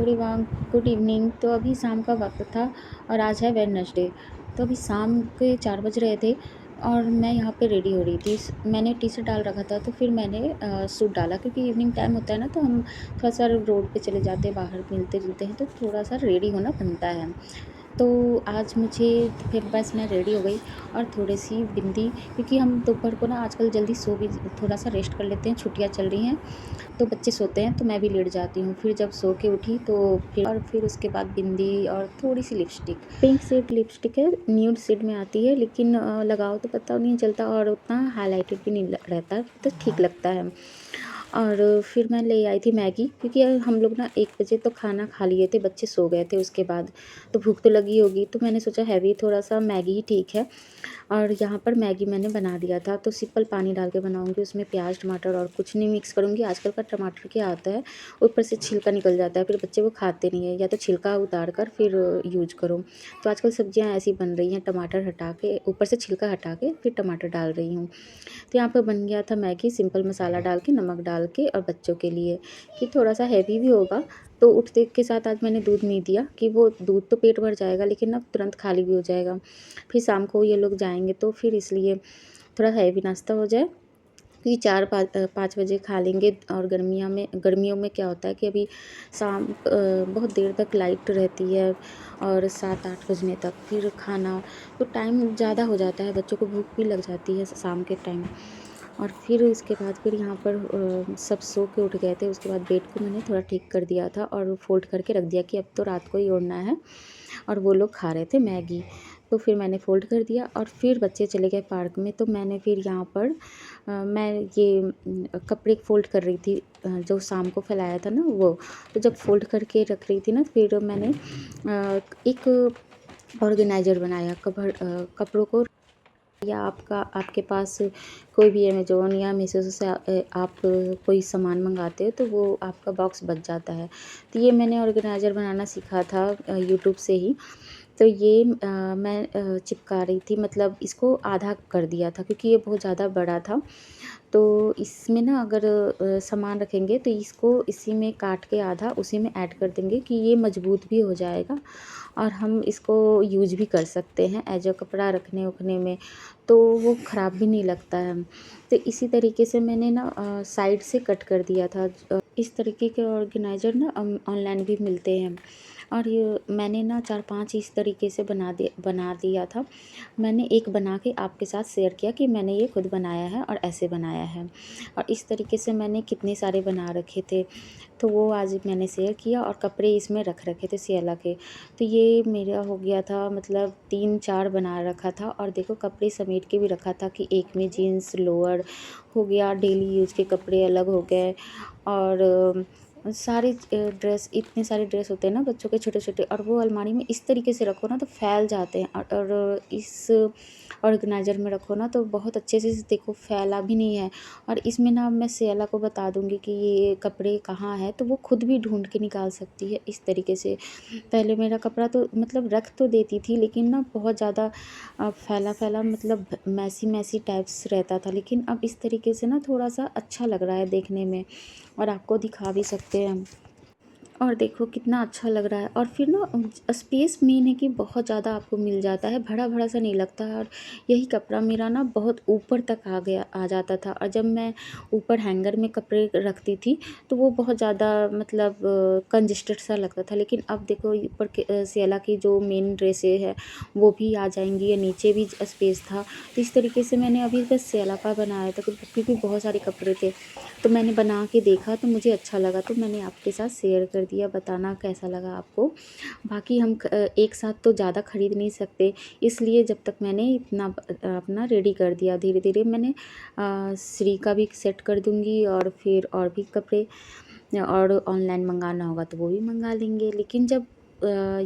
Everyone, good evening. तो अभी शाम का वक्त था और आज है वेडनेसडे। तो अभी शाम के 4 बज रहे थे और मैं यहाँ पे रेडी हो रही थी। मैंने टी शर्ट डाल रखा था, तो फिर मैंने सूट डाला, क्योंकि इवनिंग टाइम होता है ना, तो हम थोड़ा सा रोड पे चले जाते हैं, बाहर मिलते जुलते हैं, तो थोड़ा सा रेडी होना बनता है। तो आज मुझे फिर बस मैं रेडी हो गई और थोड़ी-सी बिंदी, क्योंकि हम दोपहर को ना आजकल जल्दी सो भी थोड़ा-सा रेस्ट कर लेते हैं, छुट्टियाँ चल रही हैं, तो बच्चे सोते हैं तो मैं भी लेट जाती हूँ। फिर जब सो के उठी तो फिर उसके बाद बिंदी और थोड़ी-सी लिपस्टिक, पिंक शेड लिपस्टिक है, न्यूड शेड में आती है, लेकिन लगाओ तो पता नहीं चलता और उतना हाइलाइटेड भी नहीं रहता, तो ठीक लगता है। और फिर मैं ले आई थी मैगी, क्योंकि हम लोग ना 1 बजे तो खाना खा लिए थे, बच्चे सो गए थे उसके बाद, तो भूख तो लगी होगी, तो मैंने सोचा हैवी थोड़ा-सा मैगी ही ठीक है। और यहाँ पर मैगी मैंने बना दिया था, तो सिंपल पानी डाल के बनाऊँगी, उसमें प्याज़, टमाटर और कुछ नहीं मिक्स करूँगी। आजकल का टमाटर क्या आता है, ऊपर से छिलका निकल जाता है, फिर बच्चे वो खाते नहीं है, या तो छिलका उतार कर फिर यूज़ करो। तो आजकल सब्जियाँ ऐसी बन रही हैं, टमाटर हटा के, ऊपर से छिलका हटा के फिर टमाटर डाल रही हूँ। तो यहाँ पे बन गया था मैगी, सिंपल मसाला डाल के, नमक डाल के, और बच्चों के लिए कि थोड़ा-सा हेवी भी होगा, तो उठते के साथ आज मैंने दूध नहीं दिया, कि वो दूध तो पेट भर जाएगा, लेकिन ना तुरंत खाली भी हो जाएगा। फिर शाम को ये लोग जाएँगे, तो फिर इसलिए थोड़ा हेवी नाश्ता हो जाए, कि 4-5 बजे खा लेंगे। और गर्मियों में क्या होता है कि अभी शाम बहुत देर तक लाइट रहती है, और 7-8 बजने तक फिर खाना, तो टाइम ज़्यादा हो जाता है, बच्चों को भूख भी लग जाती है शाम के टाइम। और फिर इसके बाद फिर यहाँ पर सब सो के उठ गए थे, उसके बाद बेड को मैंने थोड़ा ठीक कर दिया था और फ़ोल्ड करके रख दिया कि अब तो रात को ही ओढ़ना है। और वो लोग खा रहे थे मैगी, तो फिर मैंने फ़ोल्ड कर दिया और फिर बच्चे चले गए पार्क में, तो मैंने फिर यहाँ पर मैं ये कपड़े फ़ोल्ड कर रही थी, जो शाम को फैलाया था ना वो। तो जब फ़ोल्ड करके रख रही थी ना, फिर मैंने एक ऑर्गेनाइज़र बनाया कपड़ों को, या आपके पास कोई भी अमेज़न या मीशो से आप कोई सामान मँगाते हो, तो वो आपका बॉक्स बच जाता है। तो ये मैंने ऑर्गेनाइज़र बनाना सीखा था यूट्यूब से ही। तो ये मैं चिपका रही थी, मतलब इसको आधा कर दिया था, क्योंकि ये बहुत ज़्यादा बड़ा था। तो इसमें ना अगर सामान रखेंगे, तो इसको इसी में काट के आधा उसी में ऐड कर देंगे, कि ये मज़बूत भी हो जाएगा और हम इसको यूज़ भी कर सकते हैं एज अ कपड़ा रखने-वखने में, तो वो ख़राब भी नहीं लगता है। तो इसी तरीके से मैंने ना साइड से कट कर दिया था। इस तरीके के ऑर्गेनाइज़र ना ऑनलाइन भी मिलते हैं, और ये मैंने ना 4-5 इस तरीके से बना दिया था। मैंने एक बना के आपके साथ शेयर किया कि मैंने ये खुद बनाया है और ऐसे बनाया है, और इस तरीके से मैंने कितने सारे बना रखे थे, तो वो आज मैंने शेयर किया, और कपड़े इसमें रख रखे थे सियाला के। तो ये मेरा हो गया था, मतलब 3-4 बना रखा था, और देखो कपड़े समेट के भी रखा था, कि एक में जीन्स लोअर हो गया, डेली यूज़ के कपड़े अलग हो गए, और सारे ड्रेस, इतने सारे ड्रेस होते हैं ना बच्चों के छोटे-छोटे, और वो अलमारी में इस तरीके से रखो ना तो फैल जाते हैं, और इस ऑर्गेनाइज़र में रखो ना तो बहुत अच्छे से देखो फैला भी नहीं है। और इसमें ना मैं सियाला को बता दूँगी कि ये कपड़े कहाँ हैं, तो वो खुद भी ढूँढ के निकाल सकती है इस तरीके से। पहले मेरा कपड़ा तो मतलब रख तो देती थी, लेकिन ना बहुत ज़्यादा फैला-फैला, मतलब मैसी-मैसी टाइप्स रहता था, लेकिन अब इस तरीके से ना थोड़ा-सा अच्छा लग रहा है देखने में, और आपको दिखा भी सकते हैं। और देखो कितना अच्छा लग रहा है, और फिर ना स्पेस मेन है कि बहुत ज़्यादा आपको मिल जाता है, भरा-भरा सा नहीं लगता है। और यही कपड़ा मेरा ना बहुत ऊपर तक आ जाता था, और जब मैं ऊपर हैंगर में कपड़े रखती थी, तो वो बहुत ज़्यादा मतलब कंजेस्टेड सा लगता था। लेकिन अब देखो ऊपर के सियाला की जो मेन ड्रेसें हैं, वो भी आ जाएँगी, या नीचे भी स्पेस था। तो इस तरीके से मैंने अभी बस सियाला का बनाया था, क्योंकि बहुत सारे कपड़े थे, तो मैंने बना के देखा तो मुझे अच्छा लगा, तो मैंने आपके साथ शेयर कर दिया, बताना कैसा लगा आपको। बाकी हम एक साथ तो ज़्यादा ख़रीद नहीं सकते, इसलिए जब तक मैंने इतना अपना रेडी कर दिया, धीरे-धीरे मैंने श्री का भी सेट कर दूँगी, और फिर और भी कपड़े, और ऑनलाइन मंगाना होगा तो वो भी मंगा लेंगे। लेकिन जब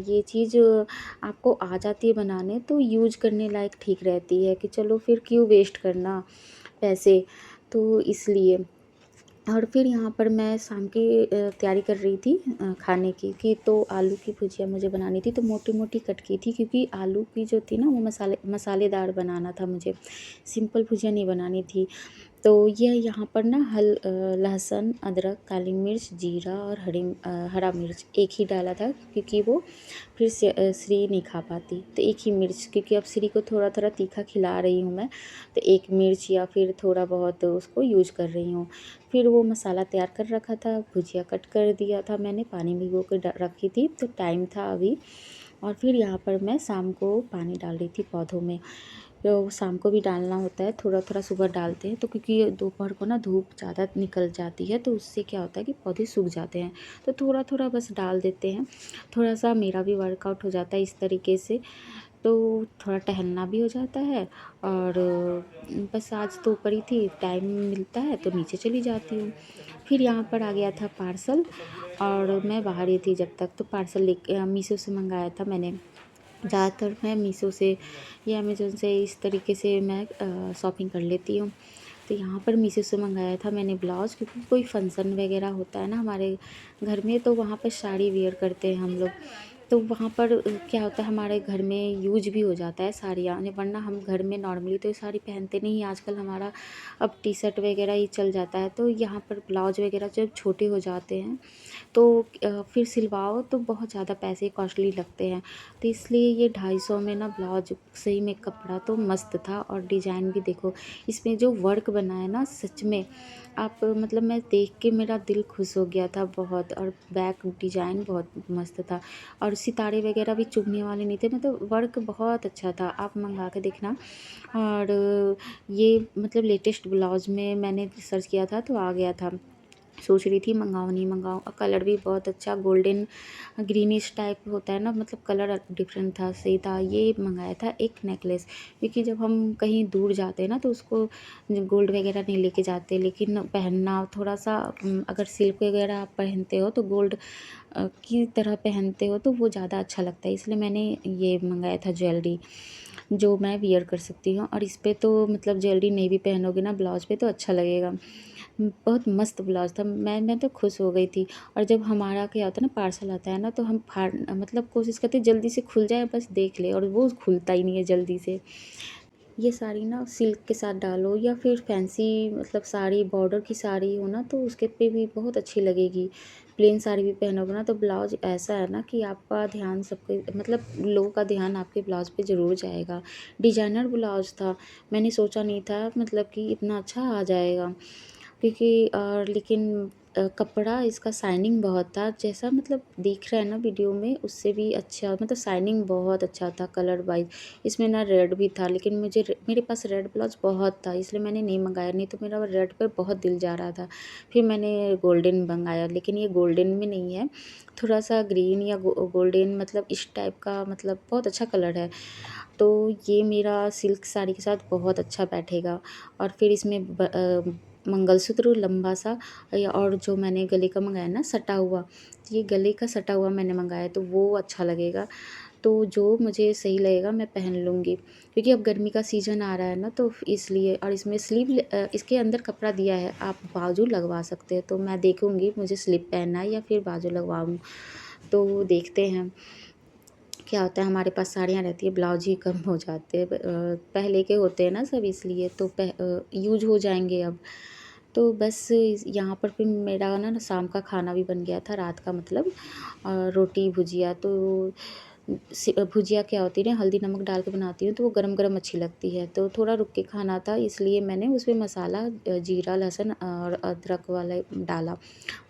ये चीज़ आपको आ जाती है बनाने, तो यूज़ करने लायक ठीक रहती है, कि चलो फिर क्यों वेस्ट करना पैसे, तो इसलिए। और फिर यहाँ पर मैं शाम की तैयारी कर रही थी खाने की, कि तो आलू की भुजिया मुझे बनानी थी, तो मोटी-मोटी कट की थी, क्योंकि आलू की जो थी ना वो मसालेदार बनाना था मुझे, सिंपल भुजिया नहीं बनानी थी। तो ये यहाँ पर ना लहसुन, अदरक, काली मिर्च, जीरा और हरा मिर्च एक ही डाला था, क्योंकि वो फिर से श्री नहीं खा पाती। तो एक ही मिर्च, क्योंकि अब श्री को थोड़ा थोड़ा तीखा खिला रही हूँ मैं, तो एक मिर्च या फिर थोड़ा बहुत उसको यूज कर रही हूँ। फिर वो मसाला तैयार कर रखा था, भुजिया कट कर दिया था मैंने, पानी भिगो कर रखी थी, तो टाइम था अभी। और फिर यहाँ पर मैं शाम को पानी डाल रही थी पौधों में। तो शाम को भी डालना होता है, थोड़ा थोड़ा सुबह डालते हैं, तो क्योंकि दोपहर को ना धूप ज़्यादा निकल जाती है, तो उससे क्या होता है कि पौधे सूख जाते हैं। तो थोड़ा थोड़ा बस डाल देते हैं, थोड़ा सा मेरा भी वर्कआउट हो जाता है इस तरीके से। तो थोड़ा टहलना भी हो जाता है, और बस आज तो ऊपर ही थी, टाइम मिलता है तो नीचे चली जाती हूँ। फिर यहाँ पर आ गया था पार्सल, और मैं बाहर ही थी जब तक, तो पार्सल लेके मीशो से मंगाया था मैंने। ज़्यादातर मैं मीशो से या अमेज़न से इस तरीके से मैं शॉपिंग कर लेती हूँ। तो यहाँ पर मीशो से मंगाया था मैंने ब्लाउज़, क्योंकि कोई फंक्शन वगैरह होता है ना हमारे घर में, तो वहाँ पर साड़ी वियर करते हैं हम लोग। तो वहाँ पर क्या होता है, हमारे घर में यूज भी हो जाता है साड़ियाँ, वरना हम घर में नॉर्मली तो ये साड़ी पहनते नहीं, आजकल हमारा अब टी शर्ट वगैरह ही चल जाता है। तो यहाँ पर ब्लाउज वगैरह जब छोटे हो जाते हैं, तो फिर सिलवाओ तो बहुत ज़्यादा पैसे कॉस्टली लगते हैं। तो इसलिए ये 250 में ना ब्लाउज, सही में कपड़ा तो मस्त था, और डिज़ाइन भी देखो, इसमें जो वर्क बना है ना, सच में आप मतलब मैं देख के मेरा दिल खुश हो गया था बहुत। और बैक डिज़ाइन बहुत मस्त था, और सितारे वगैरह भी चुभने वाले नहीं थे, मतलब वर्क बहुत अच्छा था, आप मंगा के देखना। और ये मतलब लेटेस्ट ब्लाउज में मैंने सर्च किया था तो आ गया था। सोच रही थी मंगाऊँ नहीं मंगाऊँ, और कलर भी बहुत अच्छा गोल्डन ग्रीनिश टाइप होता है ना, मतलब कलर डिफरेंट था, सही था। ये मंगाया था एक नेकलेस, क्योंकि जब हम कहीं दूर जाते हैं ना, तो उसको गोल्ड वगैरह नहीं लेके जाते, लेकिन पहनना थोड़ा सा अगर सिल्क वगैरह आप पहनते हो तो गोल्ड की तरह पहनते हो तो वो ज़्यादा अच्छा लगता है। इसलिए मैंने ये मंगाया था ज्वेलरी, जो मैं वियर कर सकती हूँ, और इस पे तो मतलब ज्वेलरी नहीं भी पहनोगे ना ब्लाउज पे तो अच्छा लगेगा। बहुत मस्त ब्लाउज था, मैं तो खुश हो गई थी। और जब हमारा क्या होता है ना, पार्सल आता है ना, तो हम फाड़ मतलब कोशिश करते हैं जल्दी से खुल जाए, बस देख ले, और वो खुलता ही नहीं है जल्दी से। ये साड़ी ना सिल्क के साथ डालो, या फिर फैंसी मतलब साड़ी बॉर्डर की साड़ी हो ना, तो उसके पे भी बहुत अच्छी लगेगी। प्लेन साड़ी भी पहनोगे ना, तो ब्लाउज ऐसा है ना कि आपका ध्यान सबके मतलब लोगों का ध्यान आपके ब्लाउज पे ज़रूर जाएगा। डिजाइनर ब्लाउज था, मैंने सोचा नहीं था मतलब कि इतना अच्छा आ जाएगा, क्योंकि लेकिन कपड़ा इसका शाइनिंग बहुत था, जैसा मतलब दिख रहा है ना वीडियो में, उससे भी अच्छा, मतलब शाइनिंग बहुत अच्छा था कलर वाइज। इसमें ना रेड भी था, लेकिन मेरे पास रेड ब्लाउज बहुत था, इसलिए मैंने नहीं मंगाया, नहीं तो मेरा रेड पे बहुत दिल जा रहा था। फिर मैंने गोल्डन मंगाया, लेकिन ये गोल्डन में नहीं है, थोड़ा सा ग्रीन या गोल्डन, मतलब इस टाइप का, मतलब बहुत अच्छा कलर है। तो ये मेरा सिल्क साड़ी के साथ बहुत अच्छा बैठेगा। और फिर इसमें मंगलसूत्र लंबा सा, और जो मैंने गले का मंगाया ना सटा हुआ, ये गले का सटा हुआ मैंने मंगाया, तो वो अच्छा लगेगा। तो जो मुझे सही लगेगा मैं पहन लूँगी, क्योंकि अब गर्मी का सीज़न आ रहा है ना, तो इसलिए। और इसमें इसके अंदर कपड़ा दिया है, आप बाजू लगवा सकते हैं, तो मैं देखूँगी मुझे स्लीव पहनना है या फिर बाजू लगवाऊँ, तो देखते हैं क्या होता है। हमारे पास साड़ियाँ रहती है, ब्लाउज ही कम हो जाते हैं, पहले के होते हैं ना सब, इसलिए तो यूज हो जाएंगे अब। तो बस यहाँ पर फिर मेरा ना शाम का खाना भी बन गया था, रात का मतलब, रोटी भुजिया। तो भुजिया क्या होती है ना, हल्दी नमक डाल के बनाती हूँ, तो वो गरम गरम अच्छी लगती है, तो थोड़ा रुक के खाना था, इसलिए मैंने उसमें मसाला जीरा लहसुन और अदरक वाला डाला।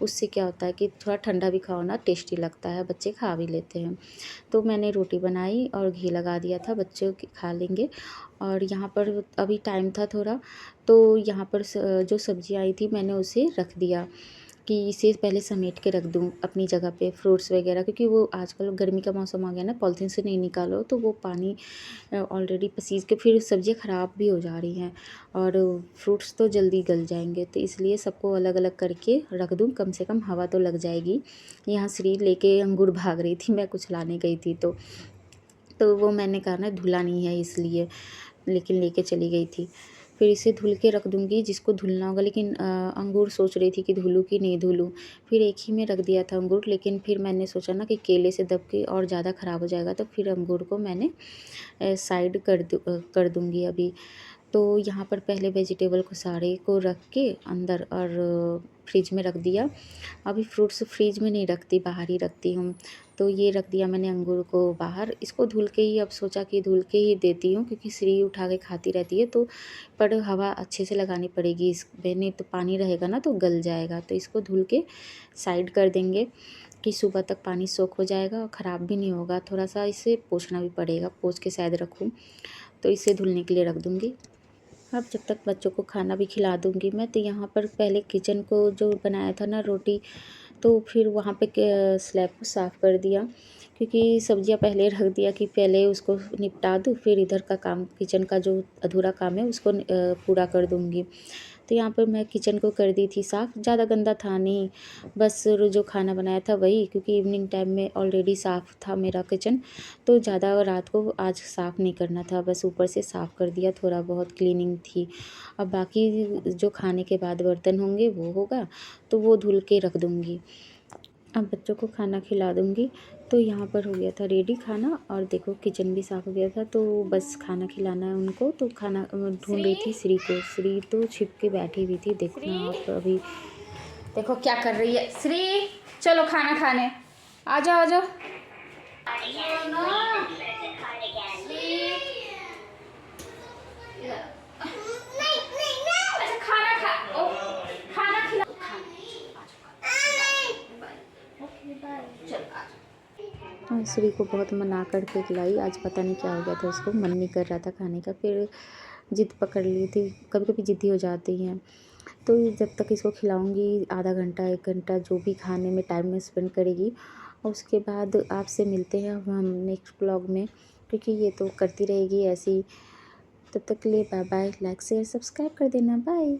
उससे क्या होता है कि थोड़ा ठंडा भी खाओ ना, टेस्टी लगता है, बच्चे खा भी लेते हैं। तो मैंने रोटी बनाई और घी लगा दिया था, बच्चे खा लेंगे। और यहाँ पर अभी टाइम था थोड़ा, तो यहाँ पर जो सब्ज़ी आई थी मैंने उसे रख दिया, कि इसे पहले समेट के रख दूँ अपनी जगह पे, फ्रूट्स वगैरह, क्योंकि वो आजकल गर्मी का मौसम आ गया ना, पॉलीथीन से नहीं निकालो तो वो पानी ऑलरेडी पसीज के फिर सब्ज़ियाँ ख़राब भी हो जा रही हैं, और फ्रूट्स तो जल्दी गल जाएंगे, तो इसलिए सबको अलग अलग करके रख दूँ, कम से कम हवा तो लग जाएगी। यहाँ श्री लेके अंगूर भाग रही थी, मैं कुछ लाने गई थी, तो वो मैंने कहा ना धुला नहीं है इसलिए, लेकिन लेके चली गई थी। फिर इसे धुल के रख दूँगी जिसको धुलना होगा, लेकिन अंगूर सोच रही थी कि धुलूँ कि नहीं धुलूँ। फिर एक ही में रख दिया था अंगूर, लेकिन फिर मैंने सोचा ना कि केले से दब के और ज़्यादा ख़राब हो जाएगा, तो फिर अंगूर को मैंने साइड कर दूँगी अभी। तो यहाँ पर पहले वेजिटेबल को सारे को रख के अंदर और फ्रिज में रख दिया। अभी फ्रूट्स फ्रिज में नहीं रखती, बाहर ही रखती हूँ। तो ये रख दिया मैंने अंगूर को बाहर। इसको धुल के ही अब सोचा कि धुल के ही देती हूँ, क्योंकि श्री उठा के खाती रहती है, तो पर हवा अच्छे से लगानी पड़ेगी इसमें, नहीं तो पानी रहेगा ना तो गल जाएगा। तो इसको धुल के साइड कर देंगे कि सुबह तक पानी सोख हो जाएगा और ख़राब भी नहीं होगा। थोड़ा सा इसे पोंछना भी पड़ेगा, पोंछ के शायद रखूँ, तो इसे धुलने के लिए रख दूँगी। अब जब तक बच्चों को खाना भी खिला दूँगी मैं, तो यहाँ पर पहले किचन को जो बनाया था ना रोटी, तो फिर वहाँ पे स्लैब को साफ़ कर दिया, क्योंकि सब्जियाँ पहले रख दिया कि पहले उसको निपटा दूँ, फिर इधर का काम किचन का जो अधूरा काम है उसको पूरा कर दूँगी। तो यहाँ पर मैं किचन को कर दी थी साफ़। ज़्यादा गंदा था नहीं, बस जो खाना बनाया था वही, क्योंकि इवनिंग टाइम में ऑलरेडी साफ़ था मेरा किचन, तो ज़्यादा रात को आज साफ़ नहीं करना था, बस ऊपर से साफ़ कर दिया, थोड़ा बहुत क्लीनिंग थी। अब बाकी जो खाने के बाद बर्तन होंगे वो होगा, तो वो धुल के रख दूँगी। अब बच्चों को खाना खिला दूँगी। तो यहाँ पर हो गया था रेडी खाना, और देखो किचन भी साफ़ हो गया था, तो बस खाना खिलाना है उनको। तो खाना ढूंढ रही थी श्री को। श्री तो छिप के बैठी हुई थी, देखो ना आप अभी, देखो क्या कर रही है श्री। चलो खाना खाने आ जाओ, आ जाओ। खाना खा, खाना खिला, हाँ, श्री को बहुत मना करके खिलाई। आज पता नहीं क्या हो गया था, उसको मन नहीं कर रहा था खाने का, फिर जिद पकड़ ली थी। कभी कभी जिद्दी हो जाती हैं। तो जब तक इसको खिलाऊंगी, आधा घंटा 1 घंटा जो भी खाने में टाइम में स्पेंड करेगी, और उसके बाद आपसे मिलते हैं हम नेक्स्ट ब्लॉग में, क्योंकि ये तो करती रहेगी ऐसी। तब तक के लिए bye bye. Like share subscribe कर देना। बाय।